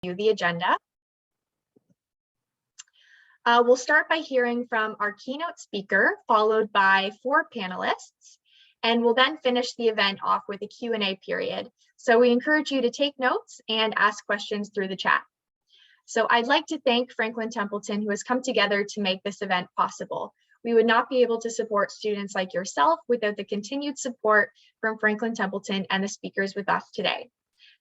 the agenda. We'll start by hearing from our keynote speaker, followed by 4 panelists, and we'll then finish the event off with a Q&A period. So we encourage you to take notes and ask questions through the chat. So I'd like to thank Franklin Templeton, who has come together to make this event possible. We would not be able to support students like yourself without the continued support from Franklin Templeton and the speakers with us today.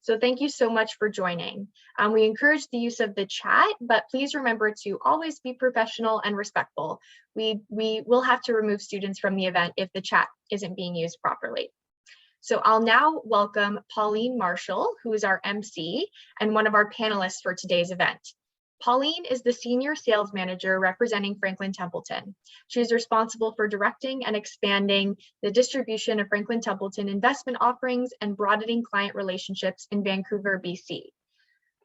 So thank you so much for joining. We encourage the use of the chat, but please remember to always be professional and respectful. We will have to remove students from the event if the chat isn't being used properly. So I'll now welcome Pauline Marshall, who is our MC and one of our panelists for today's event. Pauline is the Senior Sales Manager representing Franklin Templeton. She is responsible for directing and expanding the distribution of Franklin Templeton investment offerings and broadening client relationships in Vancouver, BC.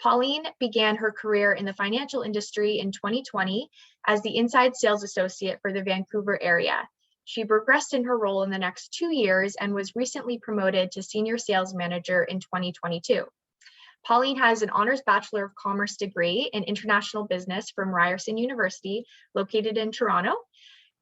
Pauline began her career in the financial industry in 2020 as the Inside Sales Associate for the Vancouver area. She progressed in her role in the next 2 years and was recently promoted to Senior Sales Manager in 2022. Pauline has an Honors Bachelor of Commerce degree in International Business from Ryerson University, located in Toronto.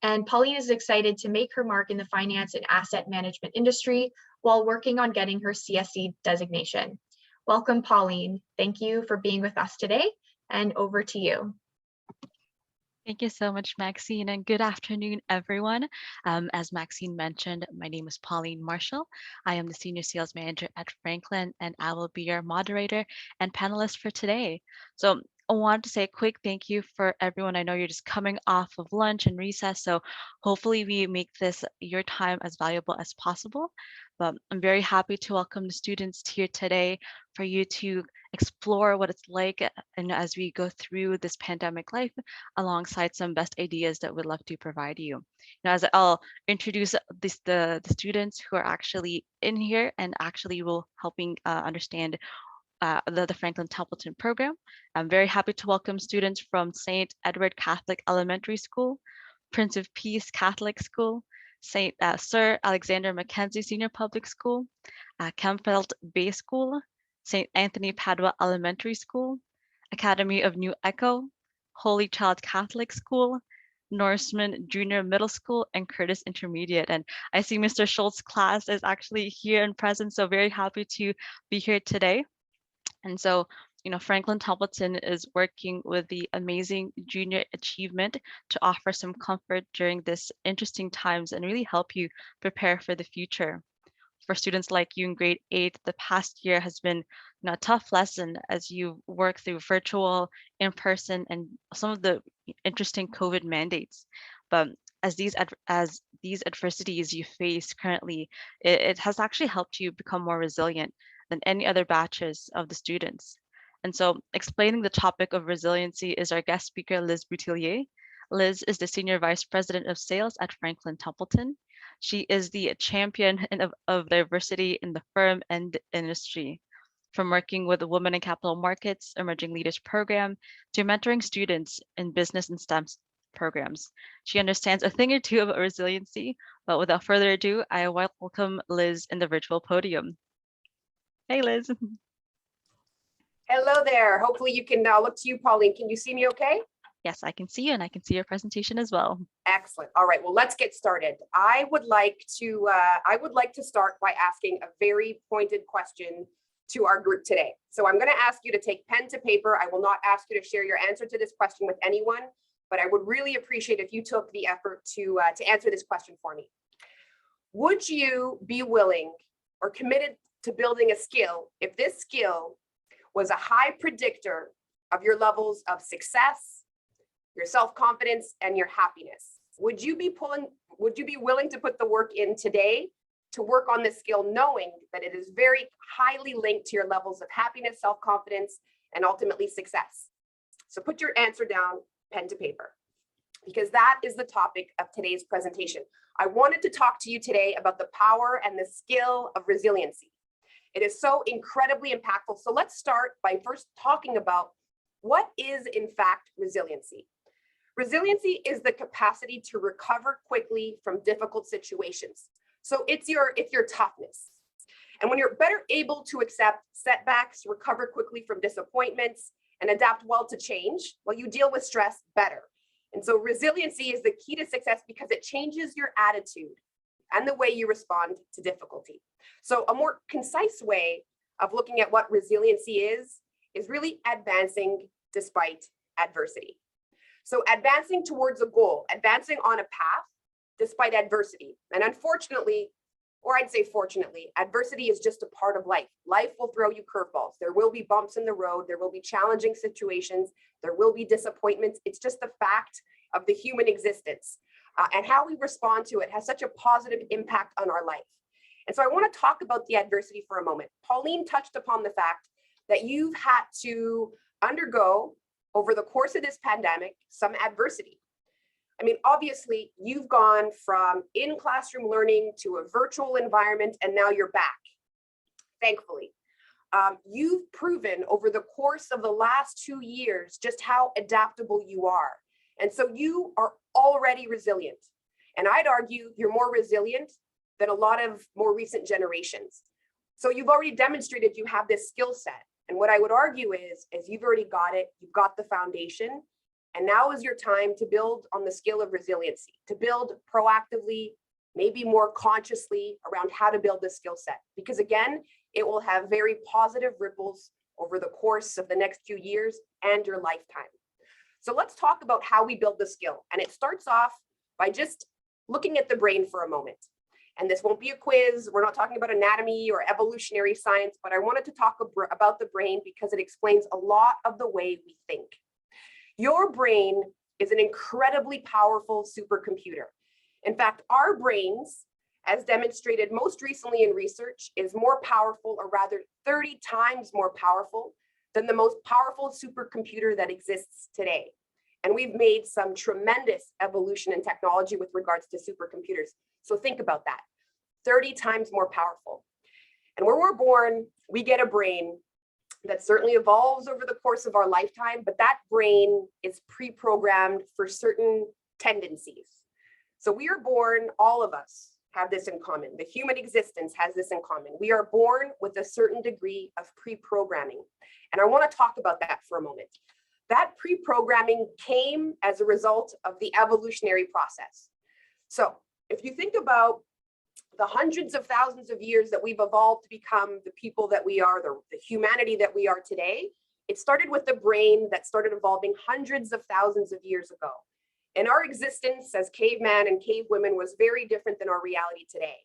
And Pauline is excited to make her mark in the finance and asset management industry while working on getting her CSE designation. Welcome, Pauline. Thank you for being with us today, and over to you. Thank you so much, Maxine, and good afternoon, everyone. As Maxine mentioned, my name is Pauline Marshall. I am the Senior Sales Manager at Franklin, and I will be your moderator and panelist for today. So I wanted to say a quick thank you for everyone. I know you're just coming off of lunch and recess, so hopefully we make this your time as valuable as possible. But I'm very happy to welcome the students here today for you to explore what it's like and as we go through this pandemic life alongside some best ideas that we'd love to provide you. Now, as I'll introduce the students who are actually in here and actually will helping understand the Franklin Templeton program. I'm very happy to welcome students from St. Edward Catholic Elementary School, Prince of Peace Catholic School, St. Sir Alexander Mackenzie Senior Public School, Kempfelt Bay School, St. Anthony Padua Elementary School, Academy of New Echo, Holy Child Catholic School, Norseman Junior Middle School, and Curtis Intermediate. And I see Mr. Schultz's class is actually here and present, so very happy to be here today. And so, Franklin Templeton is working with the amazing junior achievement to offer some comfort during this interesting times and really help you prepare for the future. For students like you in grade 8, the past year has been a tough lesson as you work through virtual, in-person, and some of the interesting COVID mandates. But as these adversities you face currently, it has actually helped you become more resilient than any other batches of the students. And so explaining the topic of resiliency is our guest speaker, Liz Boutillier. Liz is the Senior Vice President of Sales at Franklin Templeton. She is the champion of diversity in the firm and industry, from working with the Women in Capital Markets Emerging Leaders Program to mentoring students in business and STEM programs. She understands a thing or two about resiliency, but without further ado, I welcome Liz in the virtual podium. Hey, Liz. Hello there. Hopefully you can look to you, Pauline. Can you see me okay? Yes, I can see you and I can see your presentation as well. Excellent. All right, well, let's get started. I would like to start by asking a very pointed question to our group today. So I'm going to ask you to take pen to paper. I will not ask you to share your answer to this question with anyone, but I would really appreciate if you took the effort to answer this question for me. Would you be willing or committed to building a skill if this skill was a high predictor of your levels of success, your self-confidence, and your happiness? Would you be willing to put the work in today to work on this skill, knowing that it is very highly linked to your levels of happiness, self-confidence, and ultimately success? So put your answer down, pen to paper, because that is the topic of today's presentation. I wanted to talk to you today about the power and the skill of resiliency. It is so incredibly impactful. So let's start by first talking about what is in fact resiliency. Resiliency is the capacity to recover quickly from difficult situations. So it's your toughness. And when you're better able to accept setbacks, recover quickly from disappointments, and adapt well to change, well, you deal with stress better. And so resiliency is the key to success because it changes your attitude and the way you respond to difficulty. So a more concise way of looking at what resiliency is really advancing despite adversity. So advancing towards a goal, advancing on a path despite adversity. And unfortunately, or I'd say fortunately, adversity is just a part of life. Life will throw you curveballs. There will be bumps in the road. There will be challenging situations. There will be disappointments. It's just the fact of the human existence. And how we respond to it has such a positive impact on our life. And so I want to talk about the adversity for a moment. Pauline touched upon the fact that you've had to undergo, over the course of this pandemic, some adversity. I mean, obviously, you've gone from in-classroom learning to a virtual environment, and now you're back, thankfully. You've proven over the course of the last 2 years just how adaptable you are. And so you are already resilient. And I'd argue you're more resilient than a lot of more recent generations. So you've already demonstrated you have this skill set. And what I would argue is you've already got it, you've got the foundation, and now is your time to build on the skill of resiliency, to build proactively, maybe more consciously around how to build this skill set. Because again, it will have very positive ripples over the course of the next few years and your lifetime. So let's talk about how we build the skill. And it starts off by just looking at the brain for a moment. And this won't be a quiz. We're not talking about anatomy or evolutionary science, but I wanted to talk about the brain because it explains a lot of the way we think. Your brain is an incredibly powerful supercomputer. In fact, our brains, as demonstrated most recently in research, is more powerful, or rather 30 times more powerful than the most powerful supercomputer that exists today. And we've made some tremendous evolution in technology with regards to supercomputers. So think about that, 30 times more powerful. And when we're born, we get a brain that certainly evolves over the course of our lifetime, but that brain is pre-programmed for certain tendencies. So we are born, all of us have this in common. The human existence has this in common. We are born with a certain degree of pre-programming. And I want to talk about that for a moment. That pre-programming came as a result of the evolutionary process. So if you think about the hundreds of thousands of years that we've evolved to become the people that we are, the humanity that we are today, it started with the brain that started evolving hundreds of thousands of years ago. And our existence as caveman and cavewomen was very different than our reality today.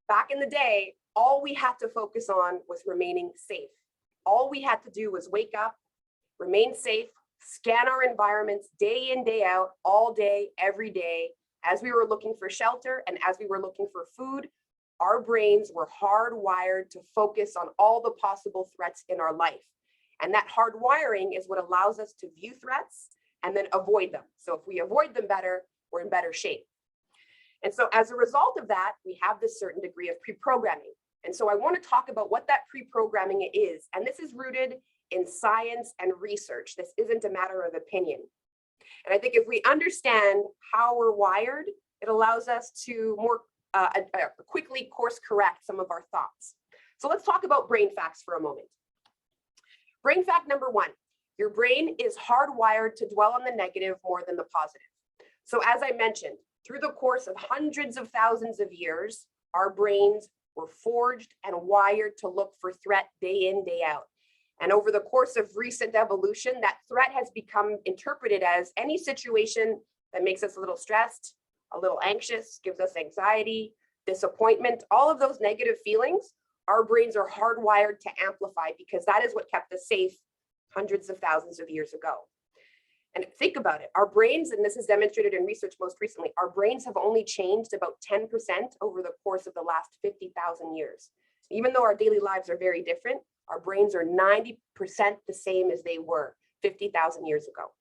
Back in the day, all we had to focus on was remaining safe. All we had to do was wake up, remain safe, scan our environments day in, day out, all day, every day. As we were looking for shelter and as we were looking for food, our brains were hardwired to focus on all the possible threats in our life. And that hardwiring is what allows us to view threats and then avoid them. So if we avoid them better, we're in better shape. And so as a result of that, we have this certain degree of pre-programming. And so I want to talk about what that pre-programming is. And this is rooted in science and research. This isn't a matter of opinion. And I think if we understand how we're wired, it allows us to more quickly course correct some of our thoughts. So let's talk about brain facts for a moment. Brain fact number one, your brain is hardwired to dwell on the negative more than the positive. So as I mentioned, through the course of hundreds of thousands of years, our brains were forged and wired to look for threat day in, day out. And over the course of recent evolution, that threat has become interpreted as any situation that makes us a little stressed, a little anxious, gives us anxiety, disappointment, all of those negative feelings, our brains are hardwired to amplify because that is what kept us safe hundreds of thousands of years ago. And think about it, our brains, and this is demonstrated in research most recently, our brains have only changed about 10% over the course of the last 50,000 years. Even though our daily lives are very different, our brains are 90% the same as they were 50,000 years ago.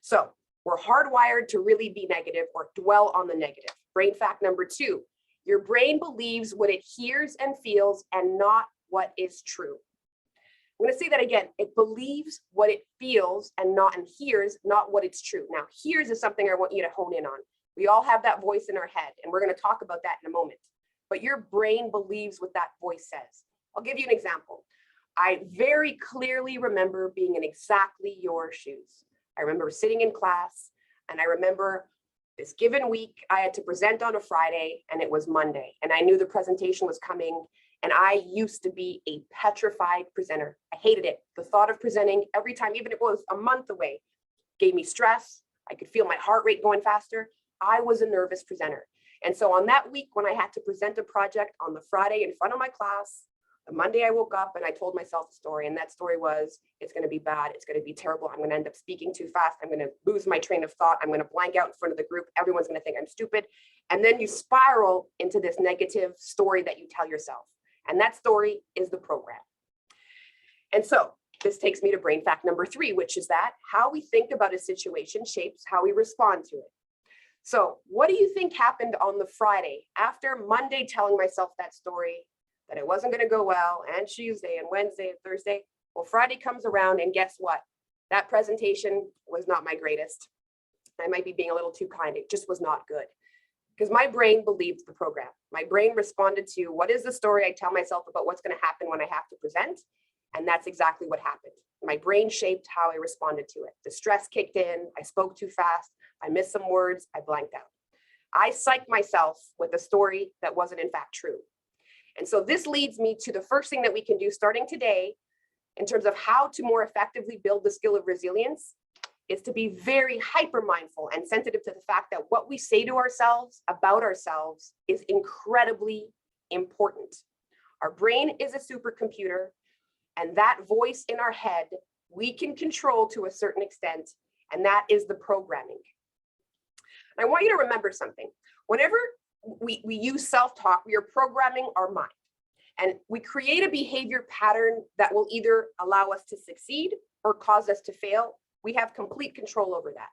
So we're hardwired to really be negative or dwell on the negative. Brain fact number two, your brain believes what it hears and feels and not what is true. I'm going to say that again. It believes what it feels and hears not what it's true. Now, hears is something I want you to hone in on. We all have that voice in our head, and we're going to talk about that in a moment. but your brain believes what that voice says. I'll give you an example. I very clearly remember being in exactly your shoes. I remember sitting in class, and I remember this given week I had to present on a Friday, and it was Monday, and I knew the presentation was coming, and I used to be a petrified presenter. I hated it. The thought of presenting every time, even if it was a month away, gave me stress. I could feel my heart rate going faster. I was a nervous presenter. And so on that week, when I had to present a project on the Friday in front of my class, the Monday I woke up and I told myself a story, and that story was, it's going to be bad. It's going to be terrible. I'm going to end up speaking too fast. I'm going to lose my train of thought. I'm going to blank out in front of the group. Everyone's going to think I'm stupid. And then you spiral into this negative story that you tell yourself. And that story is the program. And so this takes me to brain fact number 3, which is that how we think about a situation shapes how we respond to it. So what do you think happened on the Friday after Monday telling myself that story, that it wasn't going to go well, and Tuesday and Wednesday and Thursday? Well, Friday comes around, and guess what? That presentation was not my greatest. I might be being a little too kind. It just was not good, because my brain believed the program. My brain responded to, what is the story I tell myself about what's going to happen when I have to present? And that's exactly what happened. My brain shaped how I responded to it. The stress kicked in. I spoke too fast. I missed some words. I blanked out. I psyched myself with a story that wasn't in fact true. And so this leads me to the first thing that we can do starting today in terms of how to more effectively build the skill of resilience is to be very hyper mindful and sensitive to the fact that what we say to ourselves about ourselves is incredibly important. Our brain is a supercomputer, and that voice in our head, we can control to a certain extent, and that is the programming. And I want you to remember something. Whenever we use self-talk, we are programming our mind, and we create a behavior pattern that will either allow us to succeed or cause us to fail. We have complete control over that.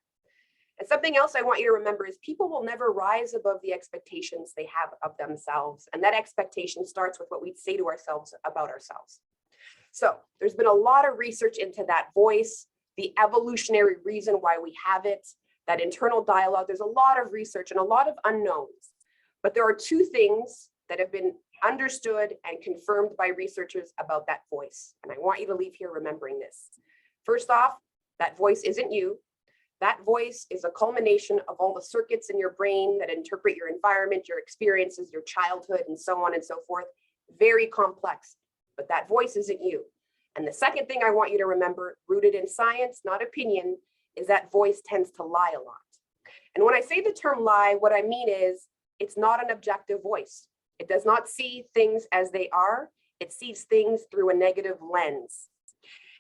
And something else I want you to remember is people will never rise above the expectations they have of themselves. And that expectation starts with what we say to ourselves about ourselves. So there's been a lot of research into that voice, the evolutionary reason why we have it, that internal dialogue. There's a lot of research and a lot of unknowns. But there are 2 things that have been understood and confirmed by researchers about that voice. And I want you to leave here remembering this. First off, that voice isn't you. That voice is a culmination of all the circuits in your brain that interpret your environment, your experiences, your childhood, and so on and so forth. Very complex, but that voice isn't you. And the second thing I want you to remember, rooted in science, not opinion, is that voice tends to lie a lot. And when I say the term lie, what I mean is it's not an objective voice. It does not see things as they are. It sees things through a negative lens.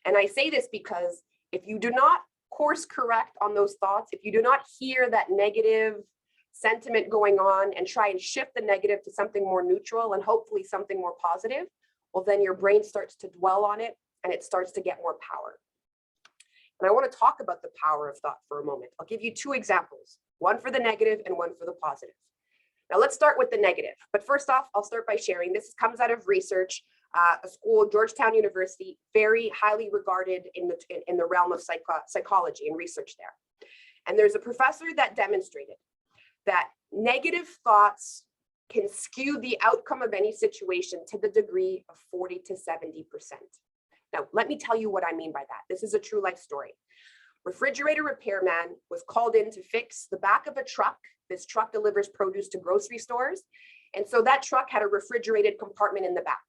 And I say this because if you do not course correct on those thoughts, if you do not hear that negative sentiment going on and try and shift the negative to something more neutral and hopefully something more positive, well, then your brain starts to dwell on it and it starts to get more power. And I want to talk about the power of thought for a moment. I'll give you 2 examples, one for the negative and one for the positive. Now let's start with the negative. But first off, I'll start by sharing. This comes out of research, a school, Georgetown University, very highly regarded in the realm of psychology and research there. And there's a professor that demonstrated that negative thoughts can skew the outcome of any situation to the degree of 40 to 70%. Now, let me tell you what I mean by that. This is a true life story. Refrigerator repairman was called in to fix the back of a truck. This truck delivers produce to grocery stores. And so that truck had a refrigerated compartment in the back.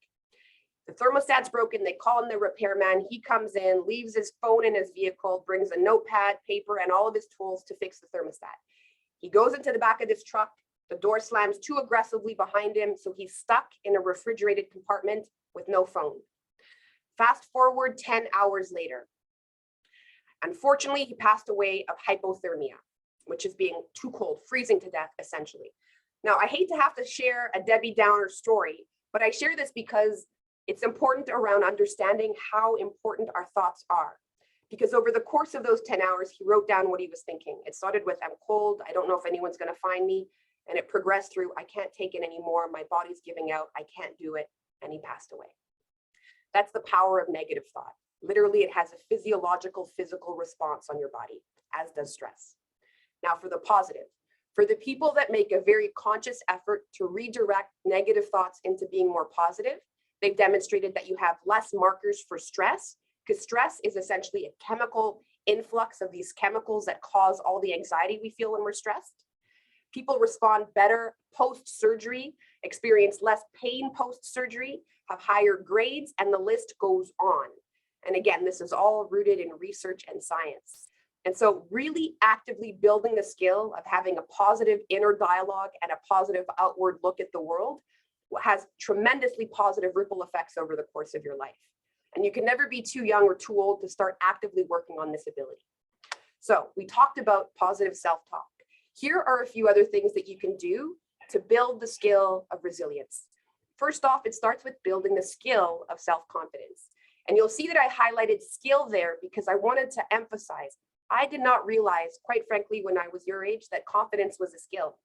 The thermostat's broken. They call in the repairman. He comes in, leaves his phone in his vehicle, brings a notepad, paper, and all of his tools to fix the thermostat. He goes into the back of this truck. The door slams too aggressively behind him, so he's stuck in a refrigerated compartment with no phone. Fast forward 10 hours later. Unfortunately, he passed away of hypothermia, which is being too cold, freezing to death, essentially. Now, I hate to have to share a Debbie Downer story, but I share this because it's important around understanding how important our thoughts are. Because over the course of those 10 hours, he wrote down what he was thinking. It started with, I'm cold, I don't know if anyone's going to find me. And it progressed through, I can't take it anymore, my body's giving out, I can't do it, and he passed away. That's the power of negative thought. Literally, it has a physical response on your body, as does stress. Now for the positive. For the people that make a very conscious effort to redirect negative thoughts into being more positive, they've demonstrated that you have less markers for stress, because stress is essentially a chemical influx of these chemicals that cause all the anxiety we feel when we're stressed. People respond better post-surgery, experience less pain post-surgery, have higher grades, and the list goes on. And again, this is all rooted in research and science. And so really actively building the skill of having a positive inner dialogue and a positive outward look at the world has tremendously positive ripple effects over the course of your life. And you can never be too young or too old to start actively working on this ability. So we talked about positive self-talk. Here are a few other things that you can do to build the skill of resilience. First off, it starts with building the skill of self-confidence. And you'll see that I highlighted skill there because I wanted to emphasize, I did not realize, quite frankly, when I was your age, that confidence was a skill.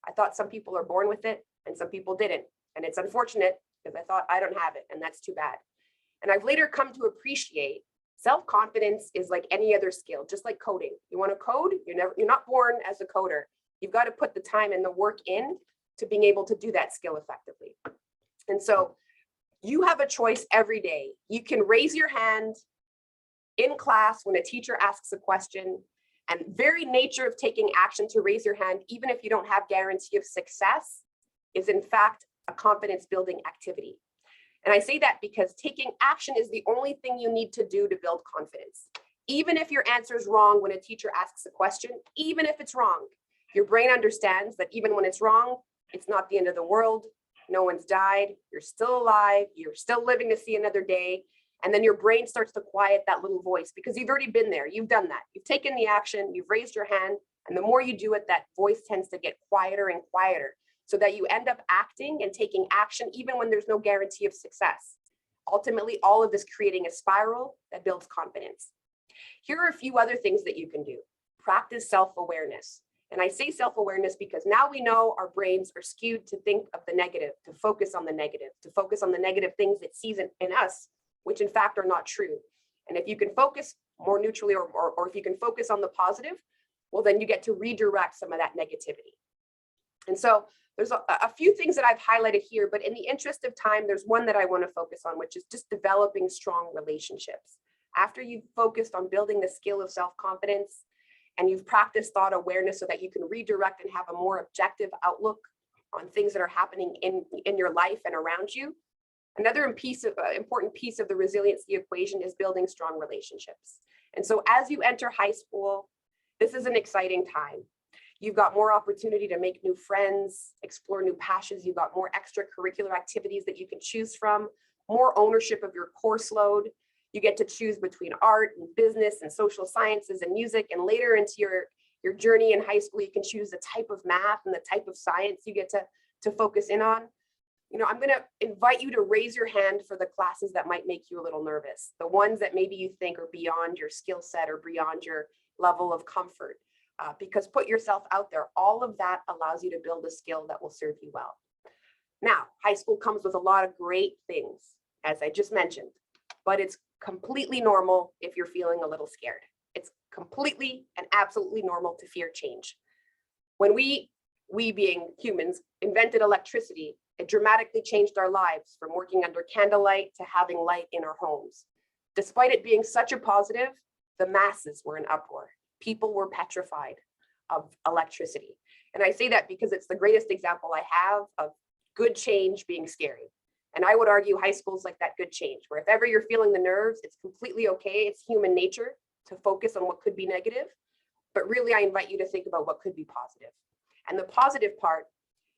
I thought some people are born with it and some people didn't. And it's unfortunate because I thought I don't have it, and that's too bad. And I've later come to appreciate self-confidence is like any other skill, just like coding. You want to code, you're not born as a coder. You've got to put the time and the work in to being able to do that skill effectively. And so you have a choice every day. You can raise your hand in class when a teacher asks a question, and very nature of taking action to raise your hand, even if you don't have guarantee of success, is in fact a confidence building activity. And I say that because taking action is the only thing you need to do to build confidence. Even if your answer is wrong when a teacher asks a question, even if it's wrong, your brain understands that even when it's wrong, it's not the end of the world. No one's died. You're still alive. You're still living to see another day. And then your brain starts to quiet that little voice because you've already been there. You've done that. You've taken the action. You've raised your hand. And the more you do it, that voice tends to get quieter and quieter, so that you end up acting and taking action even when there's no guarantee of success. Ultimately, all of this creating a spiral that builds confidence. Here are a few other things that you can do. Practice self-awareness. And I say self-awareness because now we know our brains are skewed to think of the negative, to focus on the negative, things it sees in us, which in fact are not true. And if you can focus more neutrally or if you can focus on the positive, well, then you get to redirect some of that negativity. And so there's a few things that I've highlighted here, but in the interest of time, there's one that I want to focus on, which is just developing strong relationships. After you've focused on building the skill of self-confidence and you've practiced thought awareness so that you can redirect and have a more objective outlook on things that are happening in your life and around you, another important piece of the resiliency equation is building strong relationships. And so as you enter high school, this is an exciting time. You've got more opportunity to make new friends, explore new passions. You've got more extracurricular activities that you can choose from, more ownership of your course load. You get to choose between art and business and social sciences and music. And later into your journey in high school, you can choose the type of math and the type of science you get to focus in on. You know, I'm going to invite you to raise your hand for the classes that might make you a little nervous, the ones that maybe you think are beyond your skill set or beyond your level of comfort. Because put yourself out there. All of that allows you to build a skill that will serve you well. Now, high school comes with a lot of great things, as I just mentioned, but it's completely normal if you're feeling a little scared. It's completely and absolutely normal to fear change. When we being humans invented electricity, it dramatically changed our lives from working under candlelight to having light in our homes. Despite it being such a positive, the masses were in uproar. People were petrified of electricity. And I say that because it's the greatest example I have of good change being scary. And I would argue high school is like that good change, where if ever you're feeling the nerves, it's completely okay. It's human nature to focus on what could be negative. But really, I invite you to think about what could be positive. And the positive part,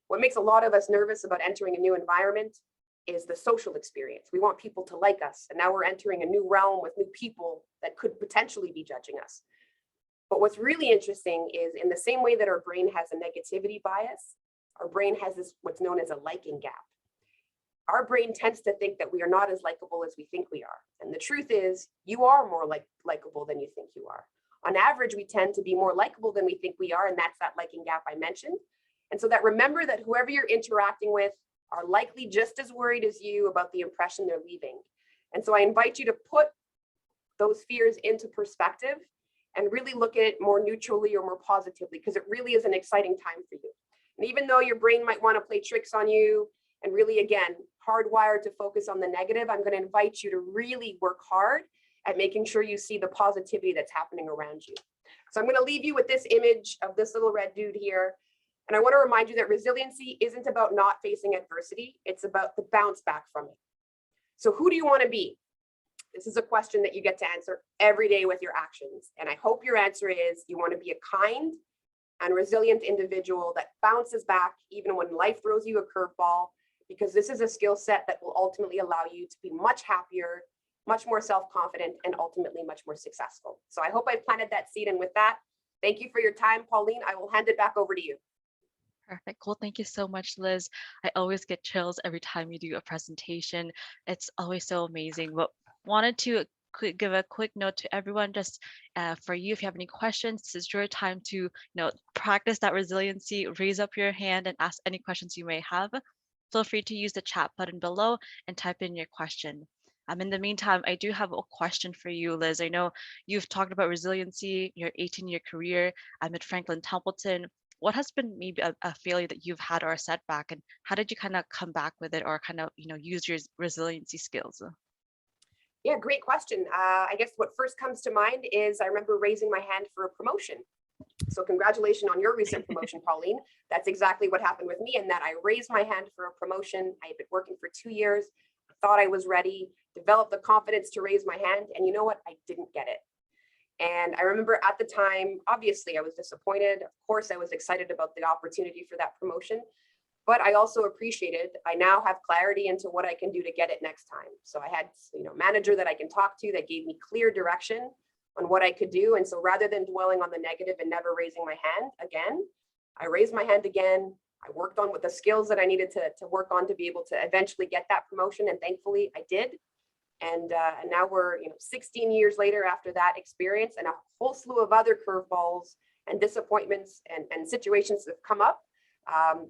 what makes a lot of us nervous about entering a new environment is the social experience. We want people to like us. And now we're entering a new realm with new people that could potentially be judging us. But what's really interesting is in the same way that our brain has a negativity bias, our brain has this what's known as a liking gap. Our brain tends to think that we are not as likable as we think we are. And the truth is, you are more likable than you think you are. On average, we tend to be more likable than we think we are, and that's that liking gap I mentioned. And so that remember that whoever you're interacting with are likely just as worried as you about the impression they're leaving. And so I invite you to put those fears into perspective and really look at it more neutrally or more positively, because it really is an exciting time for you. And even though your brain might want to play tricks on you and really, again, hardwired to focus on the negative, I'm going to invite you to really work hard at making sure you see the positivity that's happening around you. So I'm going to leave you with this image of this little red dude here. And I want to remind you that resiliency isn't about not facing adversity. It's about the bounce back from it. So who do you want to be? This is a question that you get to answer every day with your actions. And I hope your answer is you want to be a kind and resilient individual that bounces back even when life throws you a curveball, because this is a skill set that will ultimately allow you to be much happier, much more self-confident, and ultimately much more successful. So I hope I planted that seed. And with that, thank you for your time, Pauline. I will hand it back over to you. Perfect. Well, thank you so much, Liz. I always get chills every time you do a presentation. It's always so amazing. But wanted to give a quick note to everyone, just for you, if you have any questions, this is your time to practice that resiliency. Raise up your hand and ask any questions you may have. Feel free to use the chat button below and type in your question. In the meantime, I do have a question for you, Liz. I know you've talked about resiliency, your 18-year career at Franklin Templeton. What has been maybe a failure that you've had or a setback, and how did you kind of come back with it, or kind of use your resiliency skills? Yeah, great question. I guess what first comes to mind is I remember raising my hand for a promotion. So congratulations on your recent promotion, Pauline. That's exactly what happened with me, in that I raised my hand for a promotion. I had been working for 2 years, thought I was ready, developed the confidence to raise my hand, and you know what? I didn't get it. And I remember at the time, obviously I was disappointed. Of course, I was excited about the opportunity for that promotion, but I also appreciated, I now have clarity into what I can do to get it next time. So I had, manager that I can talk to that gave me clear direction on what I could do. And so rather than dwelling on the negative and never raising my hand again, I raised my hand again. I worked on with the skills that I needed to work on to be able to eventually get that promotion. And thankfully I did. And now we're 16 years later after that experience, and a whole slew of other curveballs and disappointments and situations that have come up.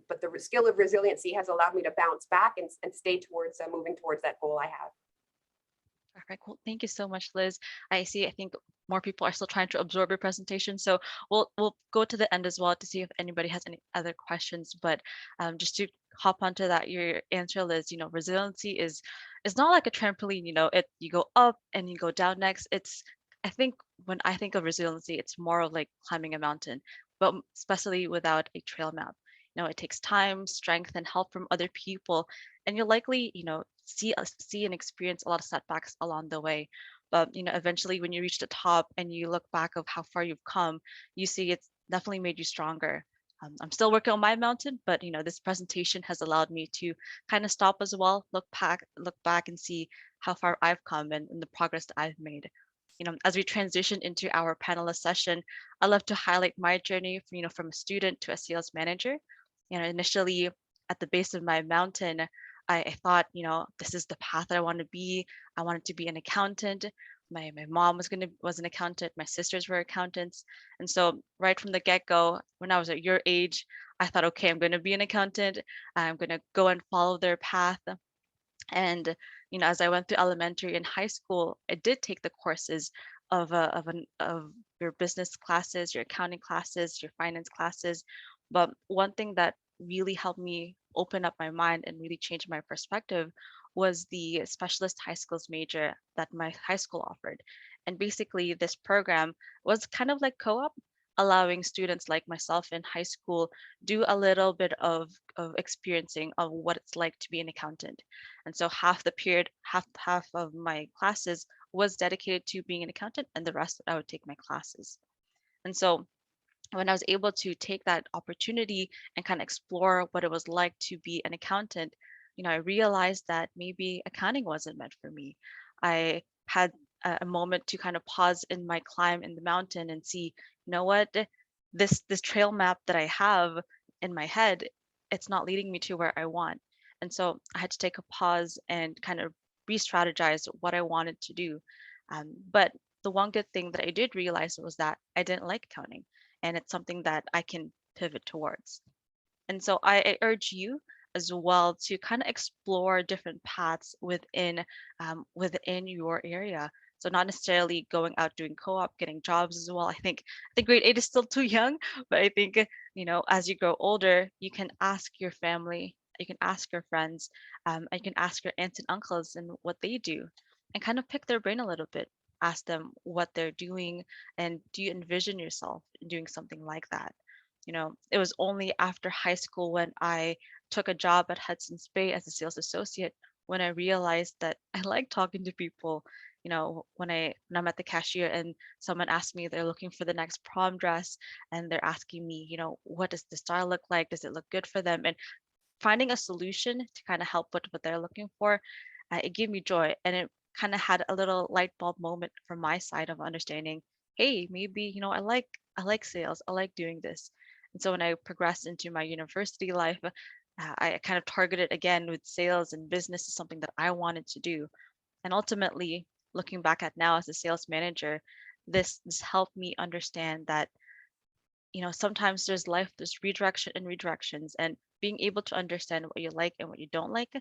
But the skill of resiliency has allowed me to bounce back and stay towards moving towards that goal I have. Perfect. Well, thank you so much, Liz. I think more people are still trying to absorb your presentation, so we'll go to the end as well to see if anybody has any other questions. But just to hop onto that, your answer, Liz, resiliency is not like a trampoline. You go up and you go down next. I think when I think of resiliency, it's more of like climbing a mountain, but especially without a trail map. It takes time, strength, and help from other people, and you'll likely, see and experience a lot of setbacks along the way. But eventually, when you reach the top and you look back of how far you've come, you see it's definitely made you stronger. I'm still working on my mountain, but this presentation has allowed me to kind of stop as well, look back, and see how far I've come and the progress that I've made. As we transition into our panelist session, I love to highlight my journey from a student to a sales manager. Initially at the base of my mountain, I thought, this is the path that I want to be. I wanted to be an accountant. My mom was an accountant. My sisters were accountants. And so right from the get-go, when I was at your age, I thought, okay, I'm going to be an accountant. I'm going to go and follow their path. And as I went through elementary and high school, I did take the courses of your business classes, your accounting classes, your finance classes. But one thing that really helped me open up my mind and really change my perspective was the specialist high skills major that my high school offered. And basically, this program was kind of like co-op, allowing students like myself in high school do a little bit of experiencing of what it's like to be an accountant. And so half the period, half of my classes was dedicated to being an accountant, and the rest I would take my classes. And so when I was able to take that opportunity and kind of explore what it was like to be an accountant, I realized that maybe accounting wasn't meant for me. I had a moment to kind of pause in my climb in the mountain and see, what, this trail map that I have in my head, it's not leading me to where I want. And so I had to take a pause and kind of re-strategize what I wanted to do. But the one good thing that I did realize was that I didn't like accounting, and it's something that I can pivot towards. And so I urge you as well to kind of explore different paths within your area. So not necessarily going out doing co-op, getting jobs as well. I think grade 8 is still too young, but I think, as you grow older, you can ask your family, you can ask your friends, you can ask your aunts and uncles and what they do, and kind of pick their brain a little bit. Ask them what they're doing, and do you envision yourself doing something like that? It was only after high school when I took a job at Hudson's Bay as a sales associate when I realized that I like talking to people. When I'm at the cashier and someone asks me they're looking for the next prom dress, and they're asking me, what does the style look like? Does it look good for them? And finding a solution to kind of help with what they're looking for, it gave me joy, and it kind of had a little light bulb moment from my side of understanding, hey, maybe I like sales, I like doing this. And so when I progressed into my university life, I kind of targeted again with sales and business is something that I wanted to do. And ultimately, looking back at now as a sales manager, this helped me understand that sometimes there's redirection and redirections, and being able to understand what you like and what you don't like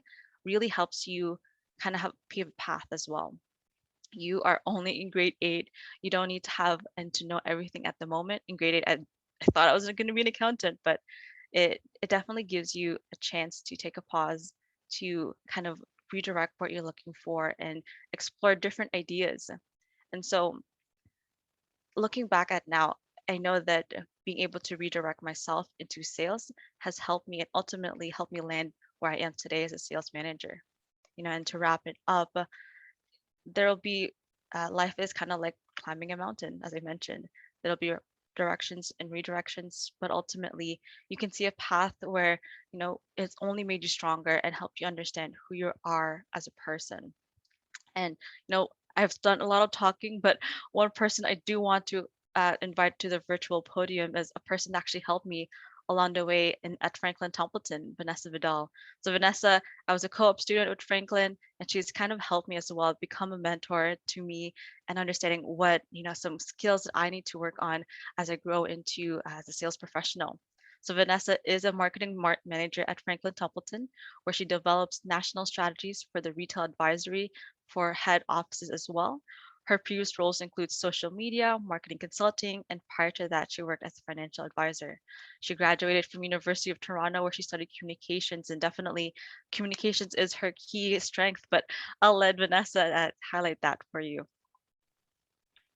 really helps you kind of have pave a path as well. You are only in grade 8. You don't need to have and to know everything at the moment. In grade 8, I thought I was going to be an accountant, but it definitely gives you a chance to take a pause, to kind of redirect what you're looking for and explore different ideas. And so looking back at now, I know that being able to redirect myself into sales has helped me and ultimately helped me land where I am today as a sales manager. And to wrap it up, there'll be life is kind of like climbing a mountain, as I mentioned. There'll be directions and redirections, but ultimately you can see a path where it's only made you stronger and helped you understand who you are as a person. And I've done a lot of talking, but one person I do want to invite to the virtual podium is a person that actually helped me along the way at Franklin Templeton, Vanessa Vidal. So Vanessa, I was a co-op student with Franklin, and she's kind of helped me as well become a mentor to me and understanding what some skills that I need to work on as I grow into as a sales professional. So Vanessa is a marketing manager at Franklin Templeton, where she develops national strategies for the retail advisory for head offices as well. Her previous roles include social media, marketing consulting, and prior to that, she worked as a financial advisor. She graduated from University of Toronto, where she studied communications, and definitely communications is her key strength, but I'll let Vanessa highlight that for you.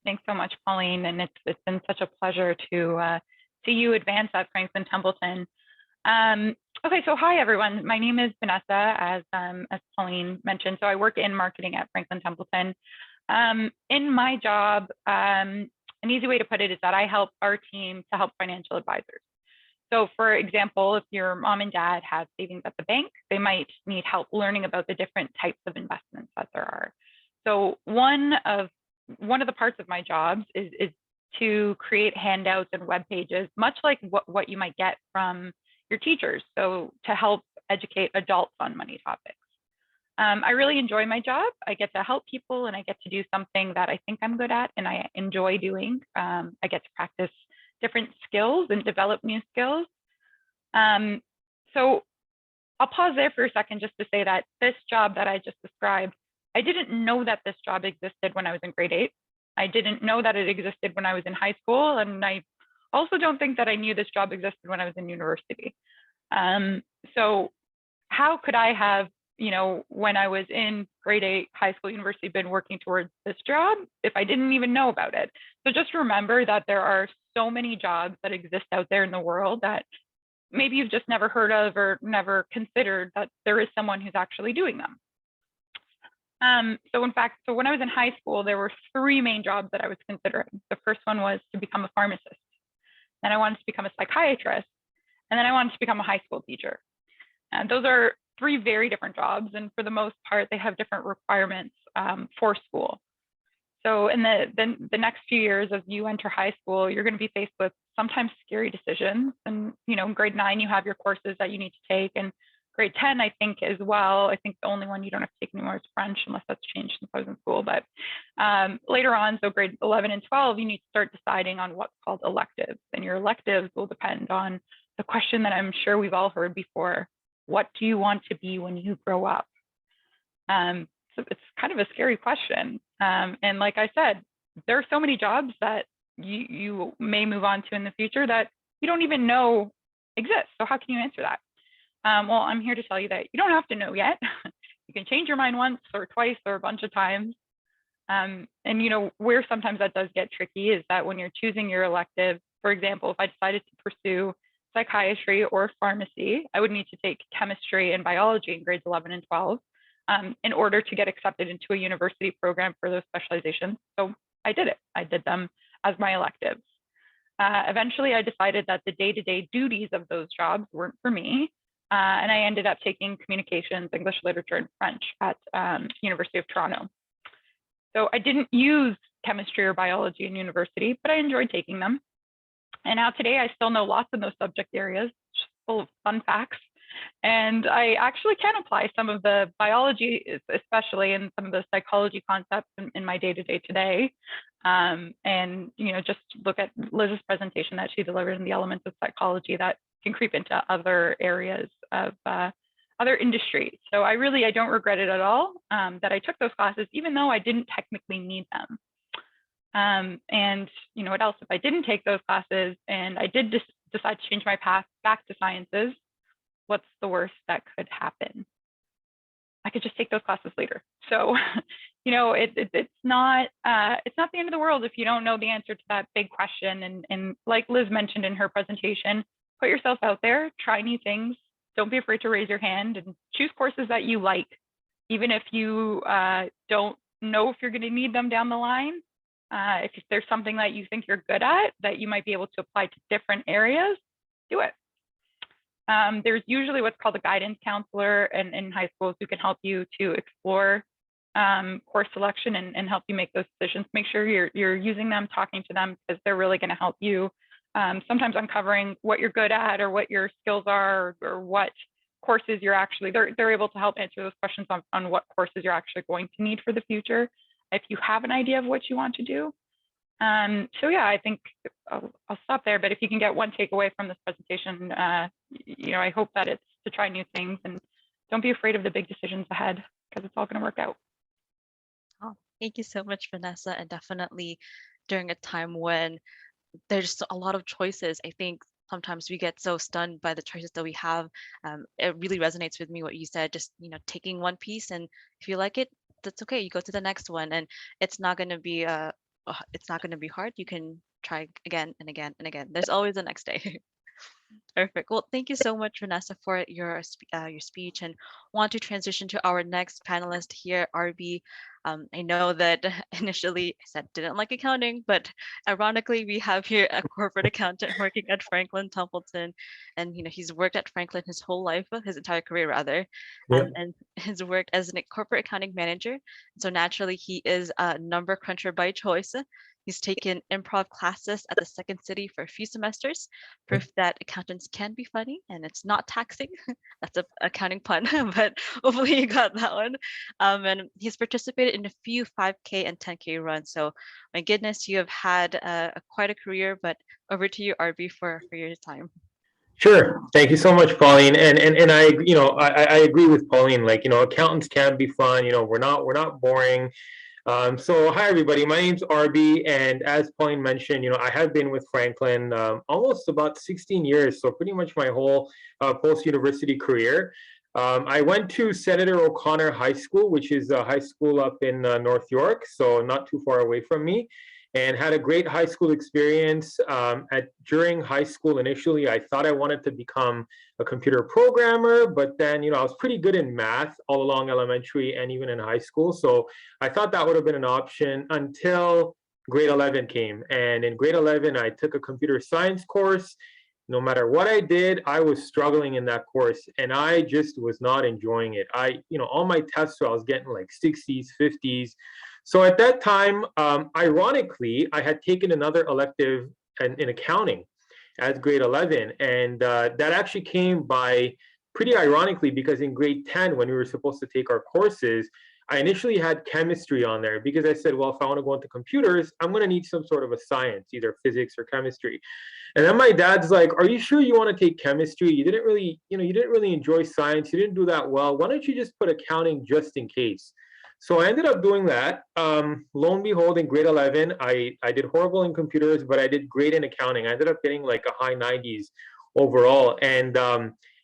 Thanks so much, Pauline, and it's been such a pleasure to see you advance at Franklin Templeton. Okay, so hi everyone. My name is Vanessa, as Pauline mentioned. So I work in marketing at Franklin Templeton. In my job, an easy way to put it is that I help our team to help financial advisors. So for example, if your mom and dad have savings at the bank, they might need help learning about the different types of investments that there are. So one of the parts of my jobs is to create handouts and web pages, much like what you might get from your teachers. So to help educate adults on money topics. I really enjoy my job. I get to help people and I get to do something that I think I'm good at and I enjoy doing. I get to practice different skills and develop new skills. So I'll pause there for a second just to say that this job that I just described, I didn't know that this job existed when I was in grade 8. I didn't know that it existed when I was in high school. And I also don't think that I knew this job existed when I was in university. So how could I have, when I was in grade 8, high school, university, been working towards this job if I didn't even know about it? So just remember that there are so many jobs that exist out there in the world that maybe you've just never heard of or never considered that there is someone who's actually doing them. So when I was in high school, there were 3 main jobs that I was considering. The first one was to become a pharmacist. Then I wanted to become a psychiatrist. And then I wanted to become a high school teacher. And those are 3 very different jobs. And for the most part, they have different requirements for school. So in the next few years as you enter high school, you're going to be faced with sometimes scary decisions. And, in grade 9, you have your courses that you need to take. And grade 10, I think as well. I think the only one you don't have to take anymore is French, unless that's changed since I was in school. But later on, so grade 11 and 12, you need to start deciding on what's called electives. And your electives will depend on the question that I'm sure we've all heard before. What do you want to be when you grow up? So it's kind of a scary question. And like I said, there are so many jobs that you may move on to in the future that you don't even know exist. So how can you answer that? Well, I'm here to tell you that you don't have to know yet. You can change your mind once or twice or a bunch of times. And where sometimes that does get tricky is that when you're choosing your elective, for example, if I decided to pursue psychiatry or pharmacy, I would need to take chemistry and biology in grades 11 and 12 in order to get accepted into a university program for those specializations. So I did it. I did them as my electives. Eventually, I decided that the day-to-day duties of those jobs weren't for me. And I ended up taking communications, English literature, and French at University of Toronto. So I didn't use chemistry or biology in university, but I enjoyed taking them. And now today I still know lots of those subject areas, full of fun facts. And I actually can apply some of the biology, especially, and some of the psychology concepts in my day-to-day today. And just look at Liz's presentation that she delivered in the elements of psychology that can creep into other areas of other industries. So I don't regret it at all that I took those classes, even though I didn't technically need them. And what else? If I didn't take those classes and I did decide to change my path back to sciences, what's the worst that could happen? I could just take those classes later. So, it's not the end of the world if you don't know the answer to that big question. And like Liz mentioned in her presentation, put yourself out there, try new things. Don't be afraid to raise your hand and choose courses that you like, even if you don't know if you're going to need them down the line. If there's something that you think you're good at that you might be able to apply to different areas, do it. There's usually what's called a guidance counselor in high schools who can help you to explore course selection and help you make those decisions. Make sure you're using them, talking to them, because they're really going to help you. Sometimes uncovering what you're good at or what your skills are or what courses you're actually, they're able to help answer those questions on what courses you're actually going to need for the future if you have an idea of what you want to do. So yeah, I think I'll stop there, but if you can get one takeaway from this presentation, I hope that it's to try new things and don't be afraid of the big decisions ahead, because it's all going to work out. Oh, thank you so much, Vanessa. And definitely during a time when there's a lot of choices, I think sometimes we get so stunned by the choices that we have. It really resonates with me what you said, just taking one piece, and if you like it, that's okay. You go to the next one, and it's not going to be hard. You can try again and again and again. There's always the next day. Perfect. Well, thank you so much, Vanessa, for your speech, and want to transition to our next panelist here, RB. I know that initially I said didn't like accounting, but ironically, we have here a corporate accountant working at Franklin Templeton, and he's worked at Franklin his whole life, his entire career rather, and has worked as a corporate accounting manager. So naturally, he is a number cruncher by choice. He's taken improv classes at the Second City for a few semesters, proof that accountants can be funny and it's not taxing. That's an accounting pun, but hopefully you got that one. And he's participated in a few 5K and 10K runs. So my goodness, you have had quite a career, but over to you, RB, for your time. Sure. Thank you so much, Pauline. And I agree with Pauline. Like, accountants can be fun. We're not boring. So hi, everybody. My name's RB, and as Pauline mentioned, I have been with Franklin almost about 16 years, so pretty much my whole post-university career. I went to Senator O'Connor High School, which is a high school up in North York, so not too far away from me, and had a great high school experience. During high school, initially, I thought I wanted to become a computer programmer, but then, I was pretty good in math all along elementary and even in high school. So I thought that would have been an option until grade 11 came. And in grade 11, I took a computer science course. No matter what I did, I was struggling in that course, and I just was not enjoying it. All my tests, I was getting like 60s, 50s. So at that time, ironically, I had taken another elective in accounting at grade 11. And that actually came by pretty ironically, because in grade 10, when we were supposed to take our courses, I initially had chemistry on there because I said, well, if I want to go into computers, I'm going to need some sort of a science, either physics or chemistry. And then my dad's like, are you sure you want to take chemistry? You didn't really enjoy science. You didn't do that well. Why don't you just put accounting just in case? So I ended up doing that. Lo and behold, in grade 11, I did horrible in computers, but I did great in accounting. I ended up getting like a high 90s overall. And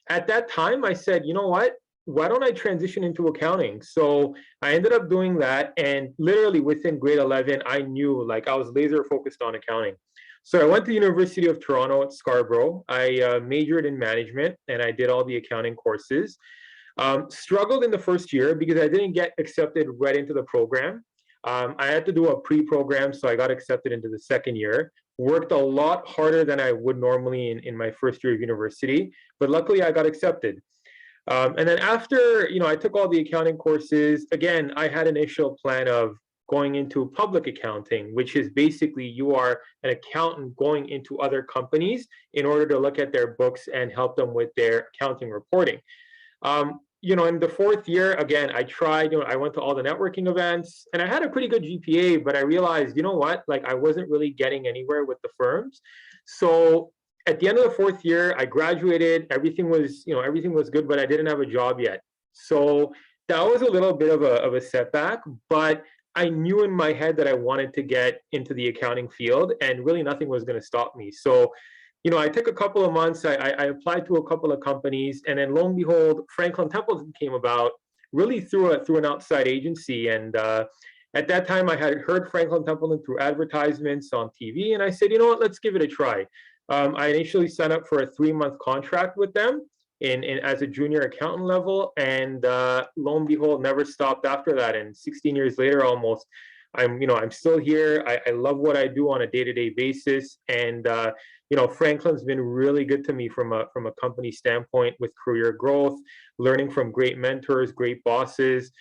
at that time, I said, you know what? Why don't I transition into accounting? So I ended up doing that. And literally within grade 11, I knew like I was laser focused on accounting. So I went to University of Toronto at Scarborough. I majored in management and I did all the accounting courses. Struggled in the first year because I didn't get accepted right into the program. I had to do a pre-program, so I got accepted into the second year. Worked a lot harder than I would normally in my first year of university, but luckily I got accepted. And then after, I took all the accounting courses. Again, I had an initial plan of going into public accounting, which is basically you are an accountant going into other companies in order to look at their books and help them with their accounting reporting. In the fourth year, again, I tried, I went to all the networking events and I had a pretty good GPA, but I realized, you know what, like I wasn't really getting anywhere with the firms. So at the end of the fourth year, I graduated, everything was good, but I didn't have a job yet. So that was a little bit of a setback, but I knew in my head that I wanted to get into the accounting field and really nothing was going to stop me. So I took a couple of months, I applied to a couple of companies, and then lo and behold, Franklin Templeton came about really through an outside agency. And at that time, I had heard Franklin Templeton through advertisements on TV, and I said, you know what, let's give it a try. I initially signed up for a 3-month contract with them as a junior accountant level, and lo and behold, never stopped after that. And 16 years later, almost, I'm still here. I love what I do on a day-to-day basis, and Franklin's been really good to me from a company standpoint with career growth, learning from great mentors, great bosses.